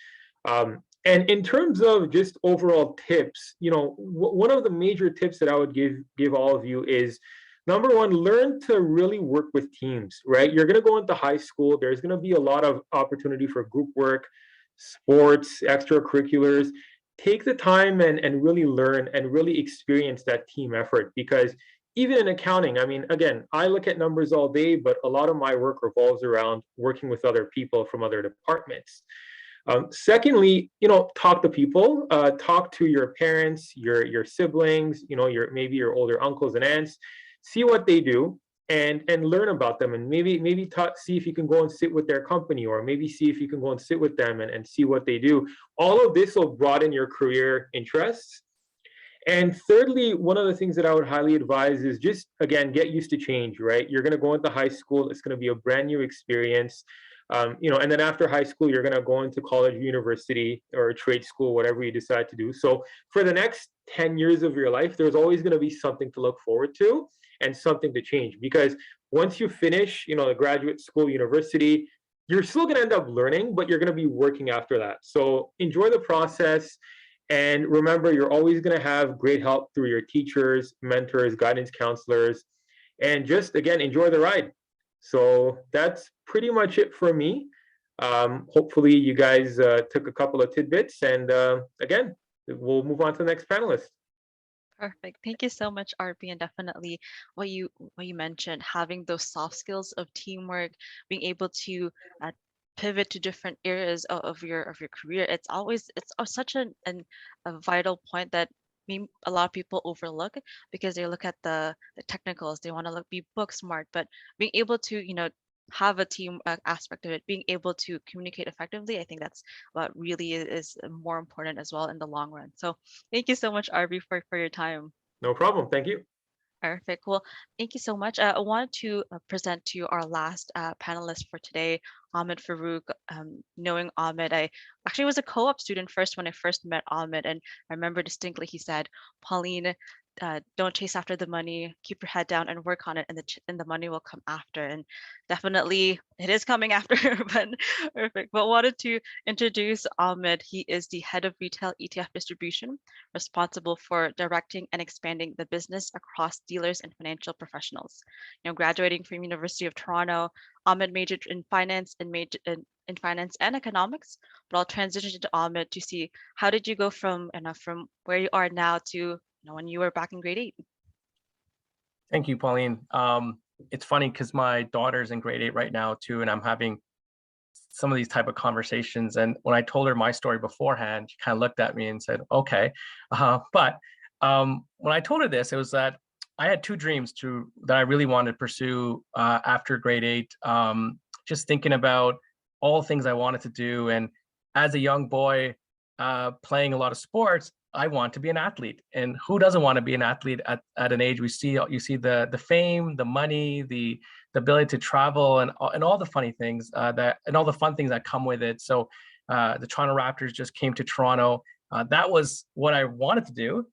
And in terms of just overall tips, one of the major tips that I would give all of you is, number one, learn to really work with teams, right? You're going to go into high school. There's going to be a lot of opportunity for group work, sports, extracurriculars. Take the time and really learn and really experience that team effort, because even in accounting, I mean, again, I look at numbers all day, but a lot of my work revolves around working with other people from other departments. Secondly, talk to people, talk to your parents, your siblings, maybe your older uncles and aunts, see what they do and learn about them, and maybe see if you can go and sit with their company, or maybe see if you can go and sit with them and see what they do. All of this will broaden your career interests. And thirdly, one of the things that I would highly advise is just, again, get used to change, right? You're going to go into high school. It's going to be a brand new experience. And then after high school, you're going to go into college, university, or trade school, whatever you decide to do. So for the next 10 years of your life, there's always going to be something to look forward to and something to change. Because once you finish, the graduate school, university, you're still going to end up learning, but you're going to be working after that. So enjoy the process. And remember, you're always going to have great help through your teachers, mentors, guidance counselors, and just, again, enjoy the ride. So that's pretty much it for me. Hopefully you guys took a couple of tidbits, and again, we'll move on to the next panelist. Perfect. Thank you so much, RP. And definitely what you mentioned, having those soft skills of teamwork, being able to pivot to different areas of your career. It's such a vital point that a lot of people overlook, because they look at the technicals. They want to be book smart, but being able to have a team aspect of it, being able to communicate effectively, I think that's what really is more important as well in the long run. So thank you so much, RB, for your time. No problem. Thank you. Perfect. Well, thank you so much. I wanted to present to you our last panelist for today, Ahmed Farooq. Knowing Ahmed, I actually was a co-op student first when I first met Ahmed, and I remember distinctly he said, Pauline, don't chase after the money, keep your head down and work on it, and the money will come after. And definitely it is coming after, but perfect. But wanted to introduce Ahmed. He is the head of retail ETF distribution, responsible for directing and expanding the business across dealers and financial professionals. Graduating from University of Toronto, Ahmed majored in finance and in finance and economics, but I'll transition to Ahmed to see how did you go from where you are now to when you were back in grade 8. Thank you, Pauline. It's funny because my daughter's in grade 8 right now too, and I'm having some of these type of conversations. And when I told her my story beforehand, she kind of looked at me and said, okay. But when I told her this, it was that I had two dreams that I really wanted to pursue after grade 8, just thinking about all things I wanted to do. And as a young boy playing a lot of sports, I want to be an athlete. And who doesn't want to be an athlete at an age you see the fame, the money, the ability to travel, and all the funny things and all the fun things that come with it. So the Toronto Raptors just came to Toronto. That was what I wanted to do.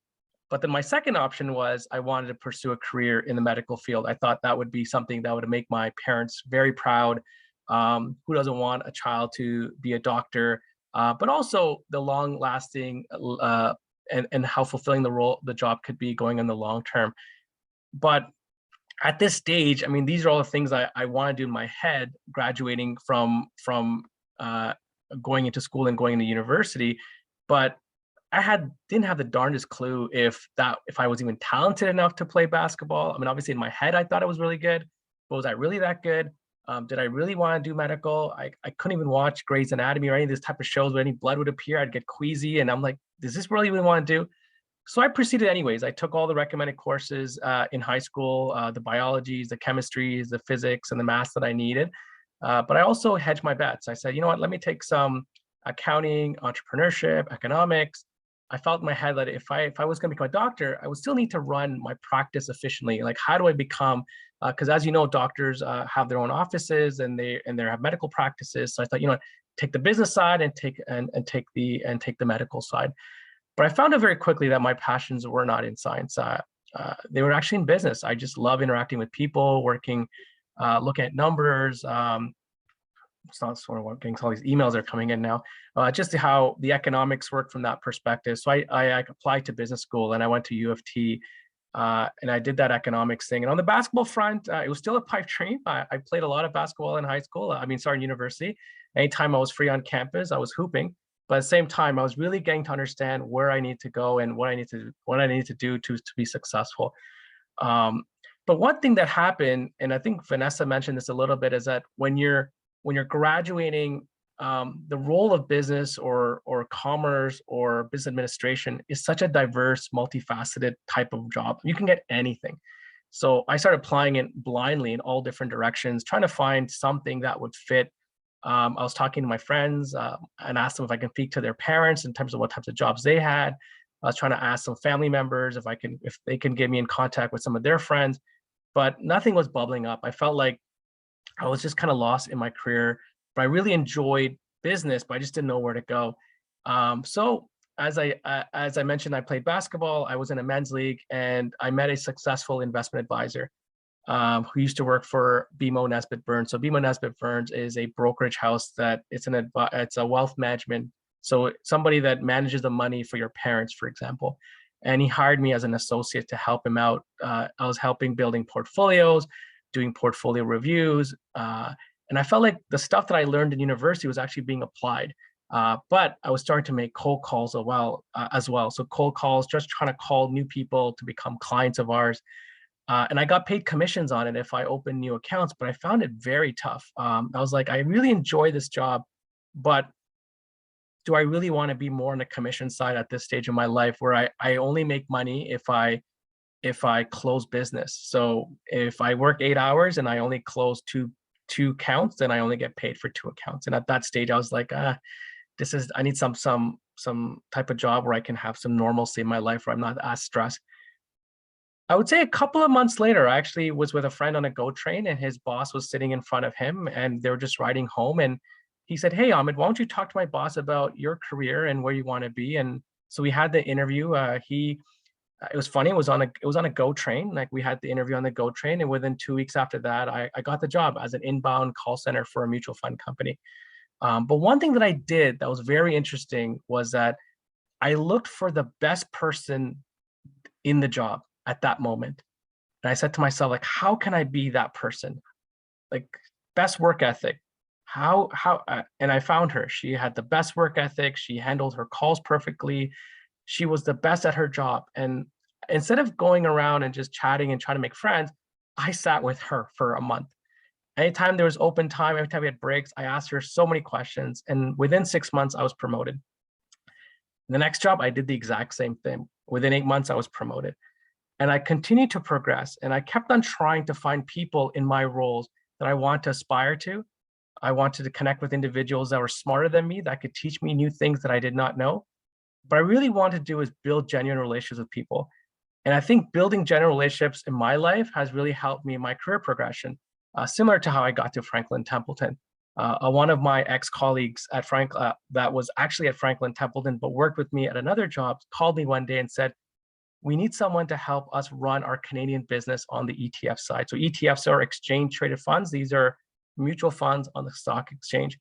But then my second option was I wanted to pursue a career in the medical field. I thought that would be something that would make my parents very proud. Who doesn't want a child to be a doctor? But also the long-lasting and how fulfilling the job could be going in the long term. But at this stage, I mean, these are all the things I want to do in my head, graduating from going into school and going into university. But I didn't have the darndest clue if I was even talented enough to play basketball. I mean, obviously in my head, I thought it was really good, but was I really that good? Did I really want to do medical? I couldn't even watch Grey's Anatomy or any of this type of shows where any blood would appear. I'd get queasy, and I'm like, does this really even want to do? So I proceeded anyways. I took all the recommended courses in high school, the biologies, the chemistries, the physics, and the maths that I needed. But I also hedged my bets. I said, you know what, let me take some accounting, entrepreneurship, economics. I felt in my head that if I was going to become a doctor, I would still need to run my practice efficiently. Like, how do I become? Because as you know, doctors have their own offices and they have medical practices. So I thought, you know, take the business side and take the medical side. But I found out very quickly that my passions were not in science. They were actually in business. I just love interacting with people, working, looking at numbers. It's not sort of getting all these emails are coming in now, just how the economics work from that perspective. So I applied to business school and I went to U of T and I did that economics thing. And on the basketball front, it was still a pipe dream. I played a lot of basketball in high school. In university. Anytime I was free on campus, I was hooping. But at the same time, I was really getting to understand where I need to go and what I need to do to be successful. But one thing that happened, and I think Vanessa mentioned this a little bit, is that when you're graduating, the role of business or commerce or business administration is such a diverse, multifaceted type of job. You can get anything. So I started applying it blindly in all different directions, trying to find something that would fit. I was talking to my friends and asked them if I can speak to their parents in terms of what types of jobs they had. I was trying to ask some family members if they can get me in contact with some of their friends, but nothing was bubbling up. I felt like I was just kind of lost in my career, but I really enjoyed business, but I just didn't know where to go. So as I mentioned, I played basketball. I was in a men's league, and I met a successful investment advisor who used to work for BMO Nesbitt Burns. So BMO Nesbitt Burns is a brokerage house that it's a wealth management. So somebody that manages the money for your parents, for example. And he hired me as an associate to help him out. I was helping building portfolios, doing portfolio reviews. And I felt like the stuff that I learned in university was actually being applied. But I was starting to make cold calls as well. So cold calls, just trying to call new people to become clients of ours. And I got paid commissions on it if I opened new accounts, but I found it very tough. I was like, I really enjoy this job, but do I really want to be more on the commission side at this stage of my life where I only make money if I close business? So if I work 8 hours and I only close two accounts, then I only get paid for 2 accounts. And at that stage, I was like, I need some type of job where I can have some normalcy in my life where I'm not as stressed. I would say a couple of months later, I actually was with a friend on a GO train, and his boss was sitting in front of him, and they were just riding home. And he said, "Hey, Ahmed, why don't you talk to my boss about your career and where you want to be?" And so we had the interview. It was funny. It was on a GO train. Like, we had the interview on the GO train, and within 2 weeks after that, I got the job as an inbound call center for a mutual fund company. But one thing that I did that was very interesting was that I looked for the best person in the job at that moment. And I said to myself, like, how can I be that person? Like, best work ethic. And I found her. She had the best work ethic. She handled her calls perfectly. She was the best at her job. And instead of going around and just chatting and trying to make friends, I sat with her for a month. Anytime there was open time, every time we had breaks, I asked her so many questions. And within 6 months, I was promoted. The next job, I did the exact same thing. Within 8 months, I was promoted. And I continued to progress. And I kept on trying to find people in my roles that I want to aspire to. I wanted to connect with individuals that were smarter than me, that could teach me new things that I did not know. But I really wanted to do is build genuine relationships with people. And I think building genuine relationships in my life has really helped me in my career progression, similar to how I got to Franklin Templeton. One of my ex-colleagues at that was actually at Franklin Templeton, but worked with me at another job, called me one day and said, we need someone to help us run our Canadian business on the ETF side. So ETFs are exchange traded funds. These are mutual funds on the stock exchange.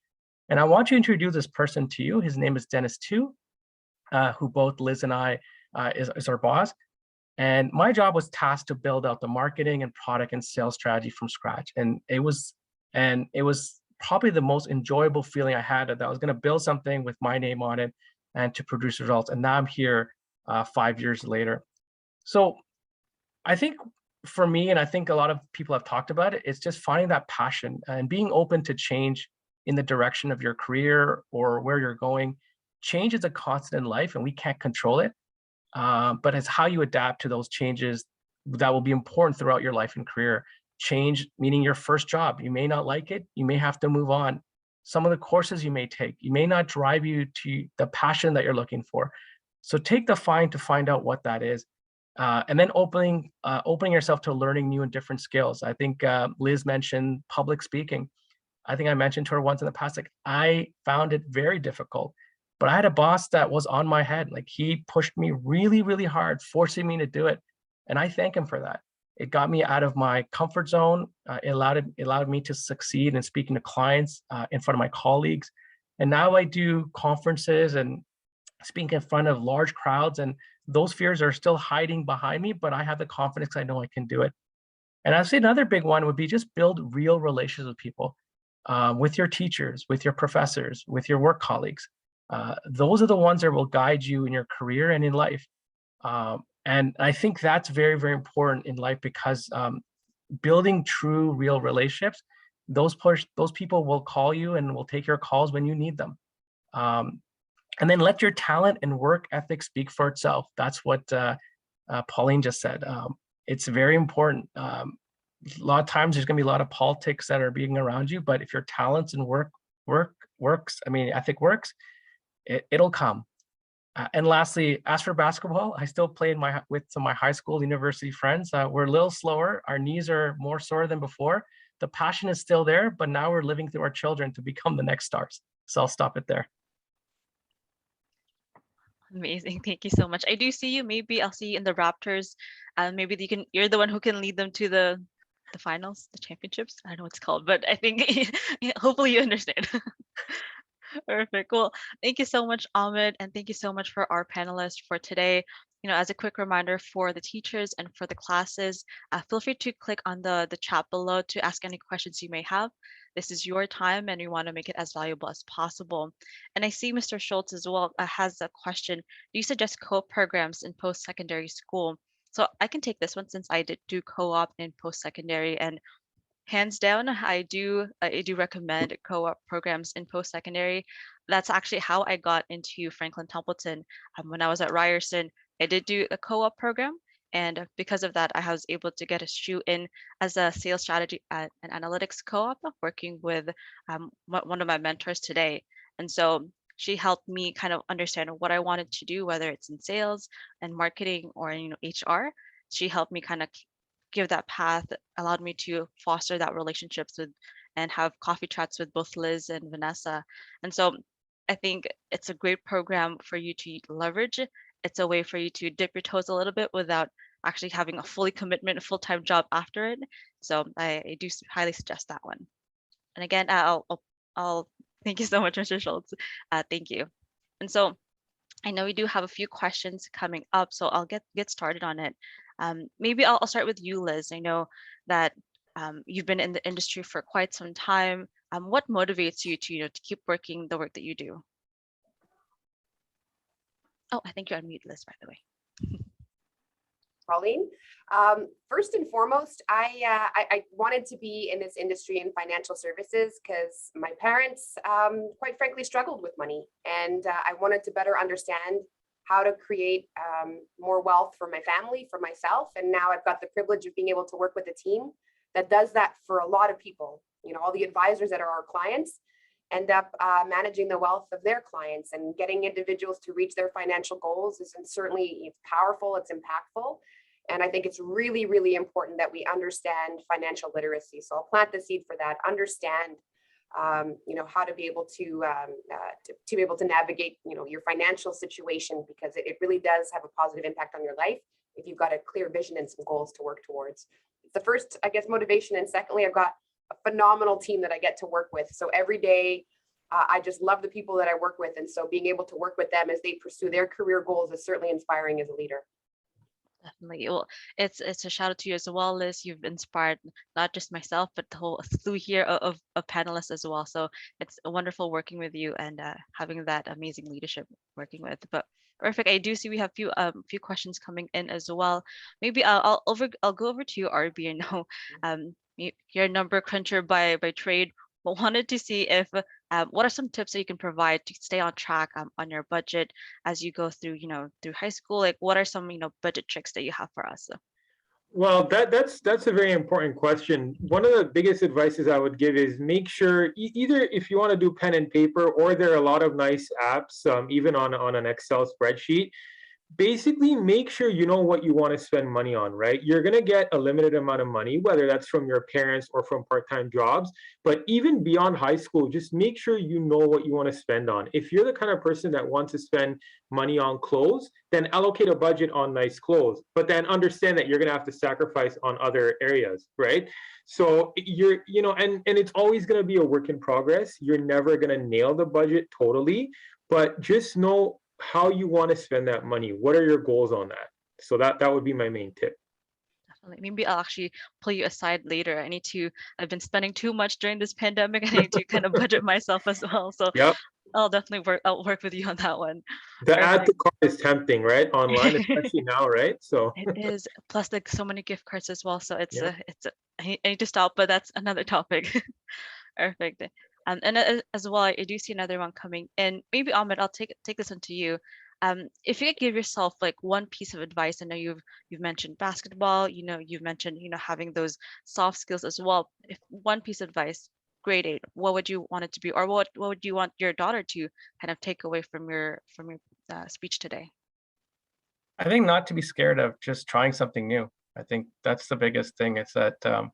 And I want to introduce this person to you. His name is Dennis Tu, who both Liz and I is our boss. And my job was tasked to build out the marketing and product and sales strategy from scratch. And it was probably the most enjoyable feeling I had, that I was going to build something with my name on it and to produce results. And now I'm here 5 years later. So I think for me, and I think a lot of people have talked about it, it's just finding that passion and being open to change in the direction of your career or where you're going. Change is a constant in life and we can't control it, but it's how you adapt to those changes that will be important throughout your life and career. Change, meaning your first job, you may not like it, you may have to move on. Some of the courses you may take, you may not drive you to the passion that you're looking for. So take the to find out what that is. And then opening yourself to learning new and different skills. I think Liz mentioned public speaking. I think I mentioned to her once in the past, like I found it very difficult, but I had a boss that was on my head. Like he pushed me really, really hard, forcing me to do it. And I thank him for that. It got me out of my comfort zone. It allowed me to succeed in speaking to clients in front of my colleagues. And now I do conferences and speaking in front of large crowds, and those fears are still hiding behind me, but I have the confidence I know I can do it. And I'd say another big one would be just build real relations with people, with your teachers, with your professors, with your work colleagues. Those are the ones that will guide you in your career and in life. And I think that's very, very important in life because building true, real relationships, those people will call you and will take your calls when you need them. And then let your talent and work ethic speak for itself. That's what Pauline just said. It's very important. A lot of times there's gonna be a lot of politics that are being around you, but if your talents and ethic works, it'll come. And lastly, as for basketball, I still play with some of my high school, university friends. We're a little slower. Our knees are more sore than before. The passion is still there, but now we're living through our children to become the next stars. So I'll stop it there. Amazing. Thank you so much. I do see you. Maybe I'll see you in the Raptors. Maybe you're the one who can lead them to the finals, the championships. I don't know what it's called, but I think hopefully you understand. Perfect. Well, thank you so much, Ahmed, and thank you so much for our panelists for today. As a quick reminder for the teachers and for the classes, feel free to click on the chat below to ask any questions you may have. This is your time and we want to make it as valuable as possible. And I see Mr. Schultz as well has a question. Do you suggest co-op programs in post-secondary school? So I can take this one since I did do co-op in post-secondary, and hands down, I do recommend co-op programs in post-secondary. That's actually how I got into Franklin Templeton. When I was at Ryerson, I did do a co-op program, and because of that, I was able to get a shoe in as a sales strategy and analytics co-op, working with one of my mentors today. And so she helped me kind of understand what I wanted to do, whether it's in sales and marketing or HR. She helped me kind of give that path, allowed me to foster that relationships with and have coffee chats with both Liz and Vanessa. And so I think it's a great program for you to leverage. It's a way for you to dip your toes a little bit without actually having a a full-time job after it. So I do highly suggest that one. And again, I'll thank you so much, Mr. Schultz. Thank you. And so I know we do have a few questions coming up, so I'll get started on it. Maybe I'll start with you, Liz. I know that you've been in the industry for quite some time. What motivates you to keep working the work that you do? Oh, I think you're on mute, Liz, by the way. Pauline. First and foremost, I wanted to be in this industry in financial services because my parents, quite frankly, struggled with money. And I wanted to better understand how to create more wealth for my family, for myself. And now I've got the privilege of being able to work with a team that does that for a lot of people. You know, all the advisors that are our clients end up managing the wealth of their clients, and getting individuals to reach their financial goals is certainly, it's powerful, it's impactful. And I think it's really, really important that we understand financial literacy. So I'll plant the seed for that, understand you know, how to be able to be able to navigate, you know, your financial situation, because it really does have a positive impact on your life if you've got a clear vision and some goals to work towards. It's the first, I guess, motivation. And secondly, I've got a phenomenal team that I get to work with. So every day, I just love the people that I work with. And so being able to work with them as they pursue their career goals is certainly inspiring as a leader. Definitely. Well, it's a shout out to you as well, Liz. You've inspired not just myself, but the whole slew here of panelists as well. So it's wonderful working with you and having that amazing leadership working with. But perfect. I do see we have few questions coming in as well. Maybe I'll go over to you, RB. I know you're a number cruncher by trade, but wanted to see if what are some tips that you can provide to stay on track on your budget as you go through, through high school? Like, what are some, budget tricks that you have for us? Well, that's a very important question. One of the biggest advices I would give is make sure either if you want to do pen and paper, or there are a lot of nice apps, even on an Excel spreadsheet. Basically, make sure you know what you want to spend money on, right? You're going to get a limited amount of money, whether that's from your parents or from part-time jobs. But even beyond high school, just make sure you know what you want to spend on. If you're the kind of person that wants to spend money on clothes, then allocate a budget on nice clothes. But then understand that you're going to have to sacrifice on other areas, right? So and it's always going to be a work in progress. You're never going to nail the budget totally, but just know how you want to spend that money. What are your goals on that? So that would be my main tip. Definitely. Maybe I'll actually pull you aside later. I've been spending too much during this pandemic. I need to kind of budget myself as well. So yep. I'll work with you on that one. The add to cart is tempting, right? Online, especially now, right? So it is. Plus, like, so many gift cards as well. So I need to stop, but that's another topic. Perfect. And as well, I do see another one coming in. Maybe Ahmed, I'll take this one to you. If you could give yourself like one piece of advice, I know you've mentioned basketball, you've mentioned, having those soft skills as well. If one piece of advice, grade 8, what would you want it to be, or what would you want your daughter to kind of take away from your speech today? I think not to be scared of just trying something new. I think that's the biggest thing. It's that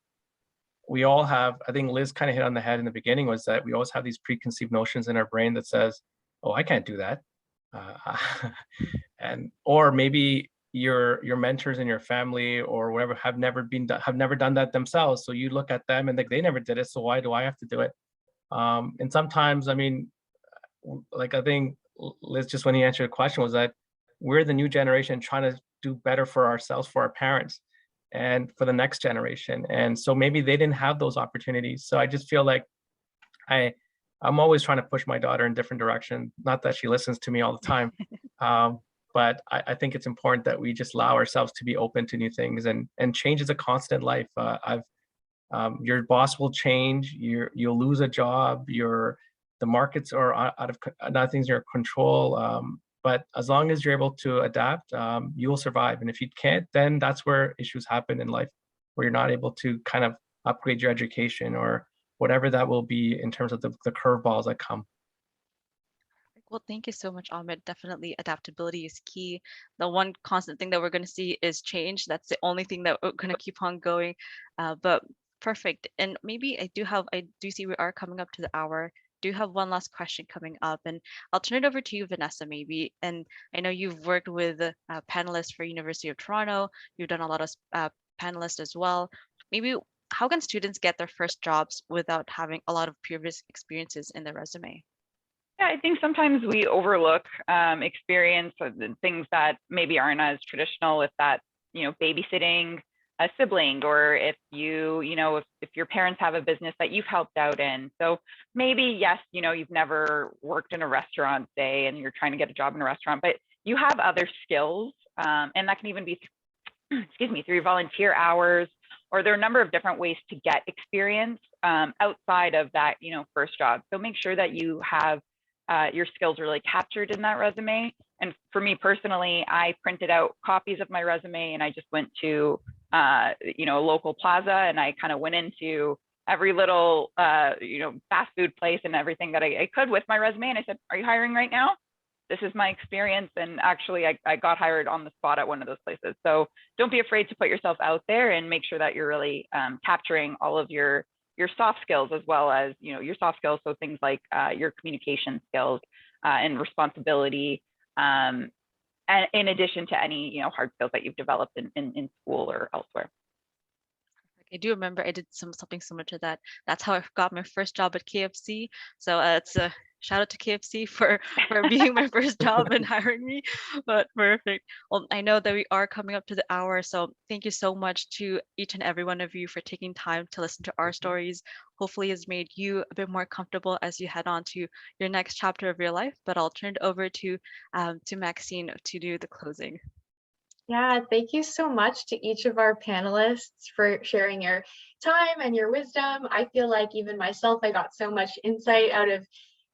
we all have, I think Liz kind of hit on the head in the beginning, was that we always have these preconceived notions in our brain that says, oh, I can't do that. Or maybe your mentors in your family or whatever have never done that themselves. So you look at them and they never did it. So why do I have to do it? And sometimes, I mean, like, I think Liz, just when you answered the question, was that we're the new generation trying to do better for ourselves, for our parents, and for the next generation. And so maybe they didn't have those opportunities. So I just feel like I'm always trying to push my daughter in different directions. Not that she listens to me all the time, but I think it's important that we just allow ourselves to be open to new things. And change is a constant life. Your boss will change. You'll lose a job. The markets are out of nothing's in your control. But as long as you're able to adapt, you will survive. And if you can't, then that's where issues happen in life, where you're not able to kind of upgrade your education or whatever that will be in terms of the curveballs that come. Well, thank you so much, Ahmed. Definitely adaptability is key. The one constant thing that we're going to see is change. That's the only thing that we're going to keep on going. But perfect. And maybe I do see we are coming up to the hour. Do have one last question coming up, and I'll turn it over to you, Vanessa, maybe. And I know you've worked with panelists for University of Toronto. You've done a lot of panelists as well. Maybe how can students get their first jobs without having a lot of previous experiences in their resume? Yeah, I think sometimes we overlook experience, things that maybe aren't as traditional, if that, babysitting a sibling, or if if your parents have a business that you've helped out in. So maybe, yes, you've never worked in a restaurant, say, and you're trying to get a job in a restaurant, but you have other skills, and that can even be excuse me, through your volunteer hours, or there are a number of different ways to get experience outside of that, first job. So make sure that you have your skills really captured in that resume. And for me personally, I printed out copies of my resume and I just went to, a local plaza, and I kind of went into every little, fast food place and everything that I could with my resume. And I said, are you hiring right now? This is my experience. And actually I got hired on the spot at one of those places. So don't be afraid to put yourself out there, and make sure that you're really capturing all of your soft skills, as well as, your soft skills. So things like your communication skills and responsibility, and in addition to any, hard skills that you've developed in school or elsewhere. I do remember I did something similar to that. That's how I got my first job at KFC. So it's a shout out to KFC for being my first job and hiring me. But perfect. Well, I know that we are coming up to the hour, so thank you so much to each and every one of you for taking time to listen to our stories. Hopefully it's made you a bit more comfortable as you head on to your next chapter of your life. But I'll turn it over to Maxine to do the closing. Yeah, thank you so much to each of our panelists for sharing your time and your wisdom. I feel like even myself, I got so much insight out of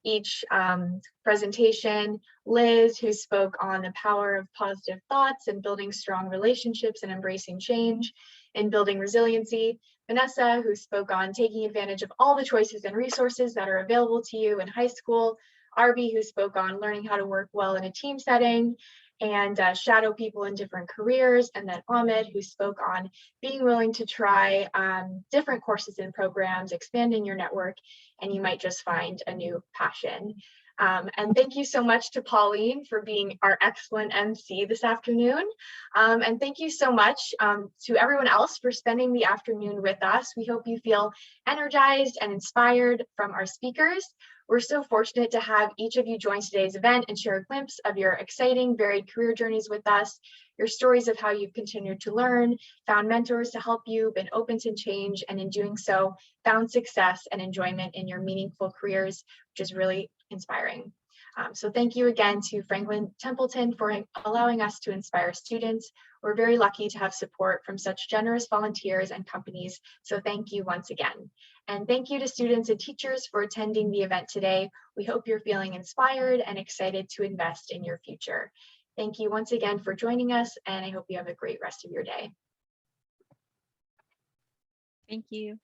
each presentation. Liz, who spoke on the power of positive thoughts and building strong relationships and embracing change and building resiliency. Vanessa, who spoke on taking advantage of all the choices and resources that are available to you in high school. Arby, who spoke on learning how to work well in a team setting and shadow people in different careers. And then Ahmed, who spoke on being willing to try different courses and programs, expanding your network, and you might just find a new passion. And thank you so much to Pauline for being our excellent MC this afternoon. And thank you so much to everyone else for spending the afternoon with us. We hope you feel energized and inspired from our speakers. We're so fortunate to have each of you join today's event and share a glimpse of your exciting, varied career journeys with us, your stories of how you've continued to learn, found mentors to help you, been open to change, and in doing so, found success and enjoyment in your meaningful careers, which is really inspiring. So thank you again to Franklin Templeton for allowing us to inspire students. We're very lucky to have support from such generous volunteers and companies. So thank you once again. And thank you to students and teachers for attending the event today. We hope you're feeling inspired and excited to invest in your future. Thank you once again for joining us, and I hope you have a great rest of your day. Thank you.